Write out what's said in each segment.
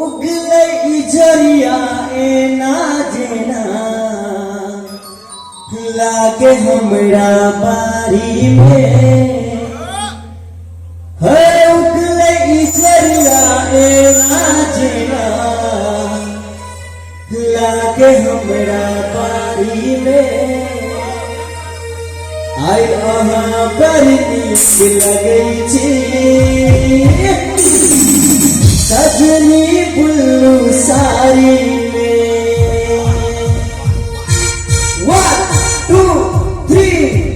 उगले इजरिया ए ना जेना लागे हमरा बारी में है उगले इजरिया ए ना जेना लागे हमरा बारी में आई अहाँ बड़ी नीक लगै छी सजनी बुल्लू साड़ी में 1 2 3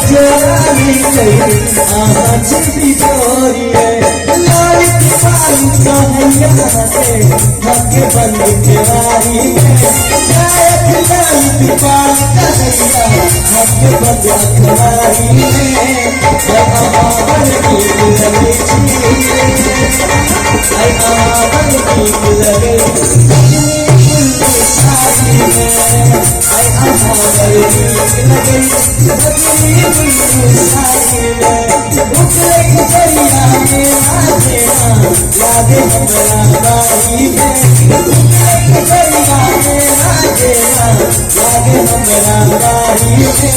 जोरानी गई आज भी जोरी है लाल की पान कन्हैया से धके बंद केवारी में गायक लाल की पान कन्हैया धके बंद केवारी में आवन की लगे आई आवन की लगे लागे हमरा बारी में लागे हमरा बारी में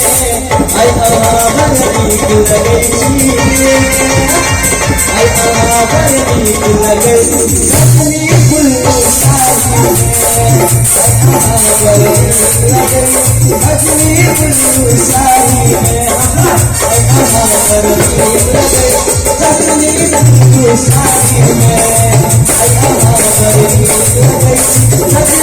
आई आवन नीक लगे आई आवन नीक लगे अपनी फुल सारी में आई आवन नीक लगे अपनी फुल सारी में आई आवन नीक लगे अपनी फुल सारी में आई आवन नीक लगे